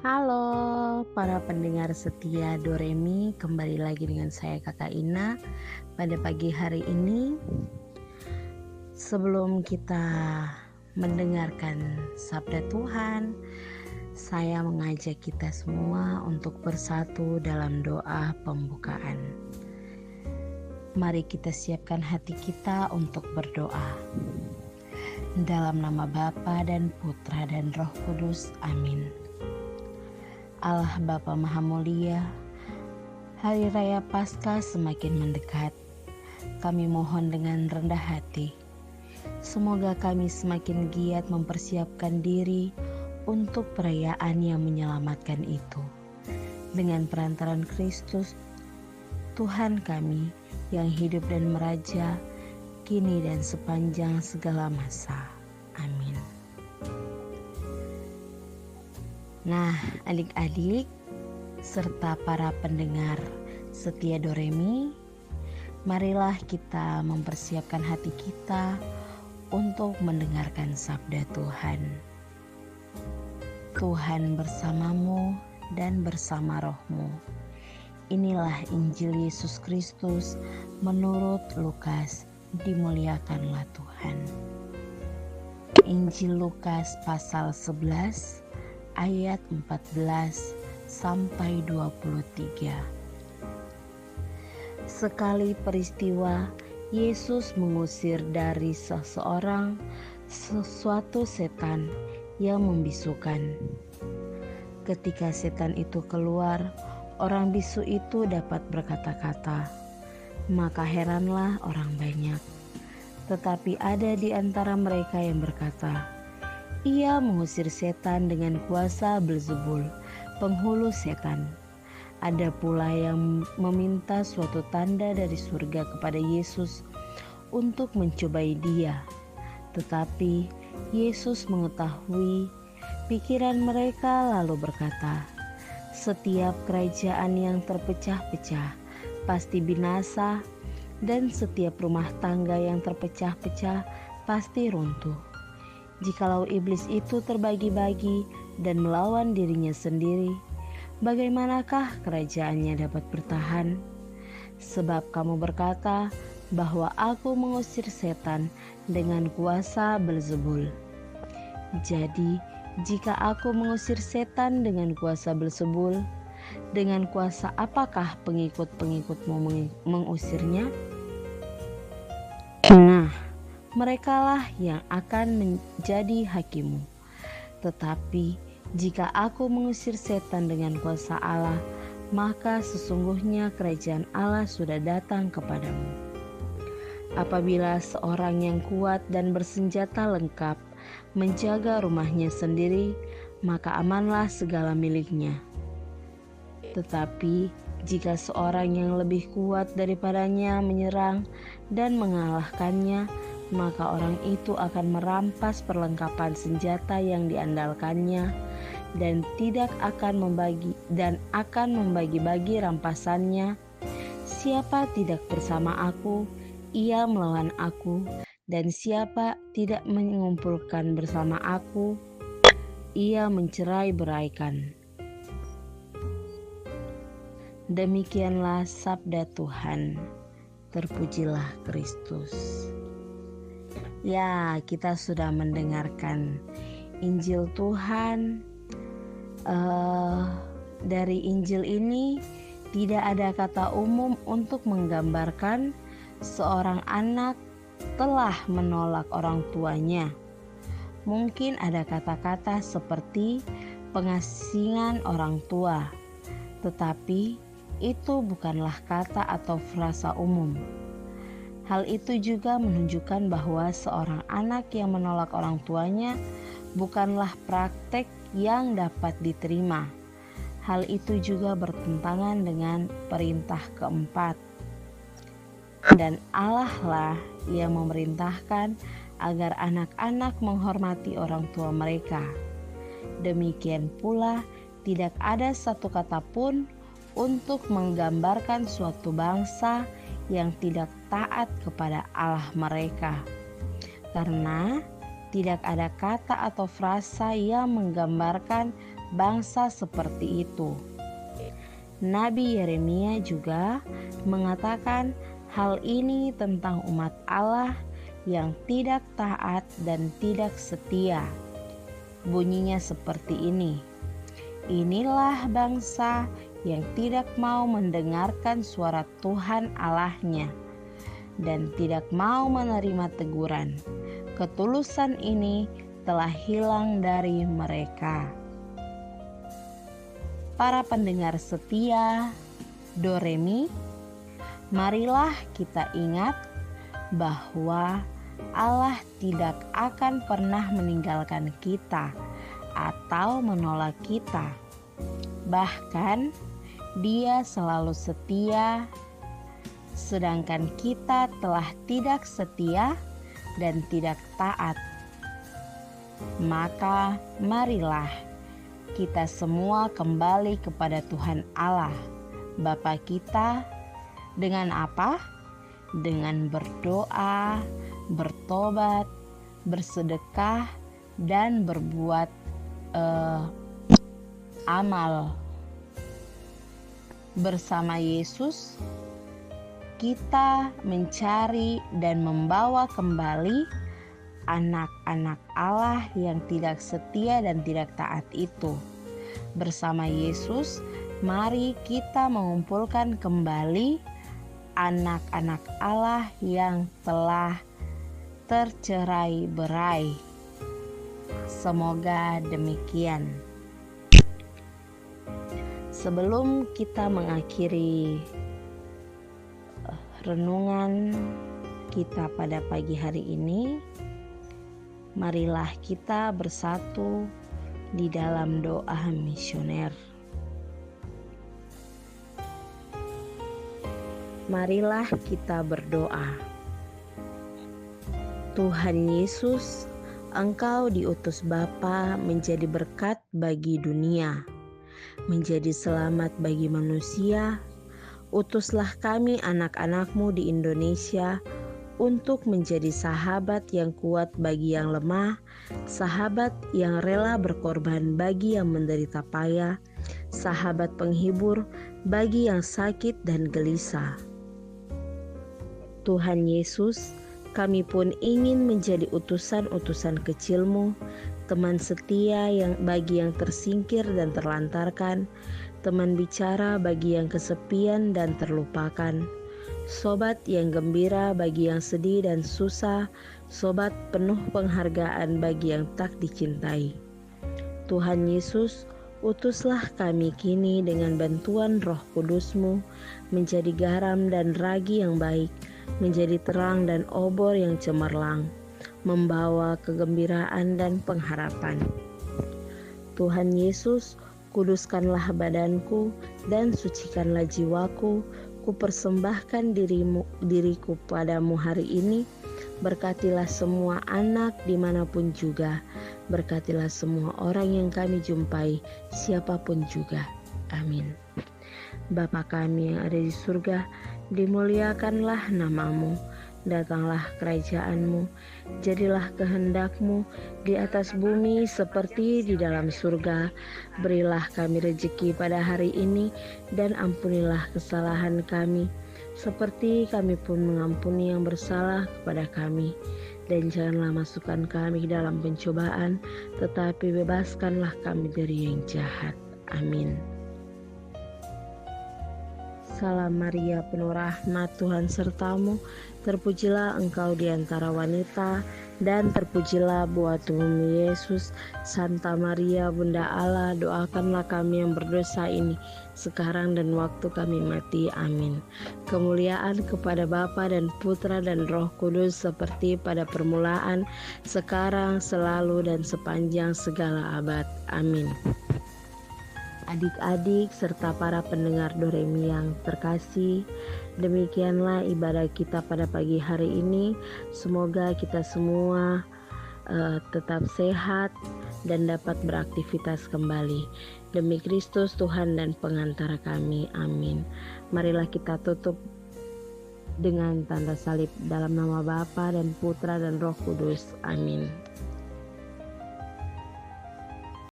Halo para pendengar setia Doremi, kembali lagi dengan saya Kakak Ina pada pagi hari ini. Sebelum kita mendengarkan sabda Tuhan, saya mengajak kita semua untuk bersatu dalam doa pembukaan. Mari kita siapkan hati kita untuk berdoa. Dalam nama Bapa dan Putra dan Roh Kudus, amin. Allah Bapa Maha Mulia, Hari Raya Paskah semakin mendekat. Kami mohon dengan rendah hati, semoga kami semakin giat mempersiapkan diri untuk perayaan yang menyelamatkan itu. Dengan perantaran Kristus, Tuhan kami yang hidup dan meraja, kini dan sepanjang segala masa. Amin. Nah, adik-adik serta para pendengar setia Doremi, marilah kita mempersiapkan hati kita untuk mendengarkan sabda Tuhan. Tuhan bersamamu dan bersama rohmu. Inilah Injil Yesus Kristus menurut Lukas, dimuliakanlah Tuhan. Injil Lukas pasal 11 ayat 14 sampai 23. Sekali peristiwa, Yesus mengusir dari seseorang sesuatu setan yang membisukan. Ketika setan itu keluar, orang bisu itu dapat berkata-kata, maka heranlah orang banyak. Tetapi ada di antara mereka yang berkata, ia mengusir setan dengan kuasa Beelzebul, penghulu setan. Ada pula yang meminta suatu tanda dari surga kepada Yesus untuk mencobai dia. Tetapi Yesus mengetahui pikiran mereka lalu berkata, setiap kerajaan yang terpecah-pecah pasti binasa, dan setiap rumah tangga yang terpecah-pecah pasti runtuh. Jikalau iblis itu terbagi-bagi dan melawan dirinya sendiri, bagaimanakah kerajaannya dapat bertahan? Sebab kamu berkata bahwa aku mengusir setan dengan kuasa Beelzebul. Jadi, jika aku mengusir setan dengan kuasa Beelzebul, dengan kuasa apakah pengikut-pengikutmu mengusirnya? Nah, merekalah yang akan menjadi hakimu. Tetapi jika aku mengusir setan dengan kuasa Allah, maka sesungguhnya kerajaan Allah sudah datang kepadamu. Apabila seorang yang kuat dan bersenjata lengkap menjaga rumahnya sendiri, maka amanlah segala miliknya. Tetapi jika seorang yang lebih kuat daripadanya menyerang dan mengalahkannya, maka orang itu akan merampas perlengkapan senjata yang diandalkannya dan akan membagi-bagi rampasannya. Siapa tidak bersama aku, ia melawan aku, dan siapa tidak mengumpulkan bersama aku, ia mencerai-beraikan. Demikianlah sabda Tuhan. Terpujilah Kristus. Ya, kita sudah mendengarkan Injil Tuhan. Dari Injil ini tidak ada kata umum untuk menggambarkan seorang anak telah menolak orang tuanya. Mungkin ada kata-kata seperti pengasingan orang tua, tetapi itu bukanlah kata atau frasa umum. Hal itu juga menunjukkan bahwa seorang anak yang menolak orang tuanya bukanlah praktek yang dapat diterima. Hal itu juga bertentangan dengan perintah keempat. Dan Allah lah yang memerintahkan agar anak-anak menghormati orang tua mereka. Demikian pula tidak ada satu kata pun untuk menggambarkan suatu bangsa yang tidak taat kepada Allah mereka, karena tidak ada kata atau frasa yang menggambarkan bangsa seperti itu. Nabi Yeremia juga mengatakan hal ini tentang umat Allah yang tidak taat dan tidak setia. Bunyinya seperti ini: inilah bangsa yang tidak mau mendengarkan suara Tuhan Allahnya dan tidak mau menerima teguran. Ketulusan ini telah hilang dari mereka. Para pendengar setia Doremi, marilah kita ingat bahwa Allah tidak akan pernah meninggalkan kita atau menolak kita. Bahkan Dia selalu setia, sedangkan kita telah tidak setia dan tidak taat. Maka marilah kita semua kembali kepada Tuhan Allah Bapa kita. Dengan apa? Dengan berdoa, bertobat, bersedekah, dan berbuat amal. Bersama Yesus, kita mencari dan membawa kembali anak-anak Allah yang tidak setia dan tidak taat itu. Bersama Yesus, mari kita mengumpulkan kembali anak-anak Allah yang telah tercerai-berai. Semoga demikian. Sebelum kita mengakhiri renungan kita pada pagi hari ini, marilah kita bersatu di dalam doa misioner. Marilah kita berdoa. Tuhan Yesus, Engkau diutus Bapa menjadi berkat bagi dunia, menjadi selamat bagi manusia. Utuslah kami anak-anak-Mu di Indonesia untuk menjadi sahabat yang kuat bagi yang lemah, sahabat yang rela berkorban bagi yang menderita payah, sahabat penghibur bagi yang sakit dan gelisah. Tuhan Yesus, kami pun ingin menjadi utusan-utusan kecil-Mu, teman setia yang bagi yang tersingkir dan terlantarkan, teman bicara bagi yang kesepian dan terlupakan, sobat yang gembira bagi yang sedih dan susah, sobat penuh penghargaan bagi yang tak dicintai. Tuhan Yesus, utuslah kami kini dengan bantuan Roh Kudus-Mu menjadi garam dan ragi yang baik, menjadi terang dan obor yang cemerlang, membawa kegembiraan dan pengharapan. Tuhan Yesus, kuduskanlah badanku dan sucikanlah jiwaku. Kupersembahkan diriku padamu hari ini. Berkatilah semua anak dimanapun juga. Berkatilah semua orang yang kami jumpai, siapapun juga. Amin. Bapa kami yang ada di surga, dimuliakanlah nama-Mu. Datanglah kerajaan-Mu, jadilah kehendak-Mu di atas bumi seperti di dalam surga. Berilah kami rezeki pada hari ini, dan ampunilah kesalahan kami, seperti kami pun mengampuni yang bersalah kepada kami. Dan janganlah masukkan kami dalam pencobaan, tetapi bebaskanlah kami dari yang jahat. Amin. Salam Maria, penuh rahmat, Tuhan sertamu. Terpujilah engkau di antara wanita, dan terpujilah buah tubuhmu Yesus. Santa Maria, Bunda Allah, doakanlah kami yang berdosa ini, sekarang dan waktu kami mati. Amin. Kemuliaan kepada Bapa dan Putra dan Roh Kudus, seperti pada permulaan, sekarang, selalu, dan sepanjang segala abad. Amin. Adik-adik serta para pendengar Doremi yang terkasih, demikianlah ibadah kita pada pagi hari ini. Semoga kita semua tetap sehat dan dapat beraktivitas kembali. Demi Kristus Tuhan dan pengantara kami. Amin. Marilah kita tutup dengan tanda salib dalam nama Bapa dan Putra dan Roh Kudus. Amin.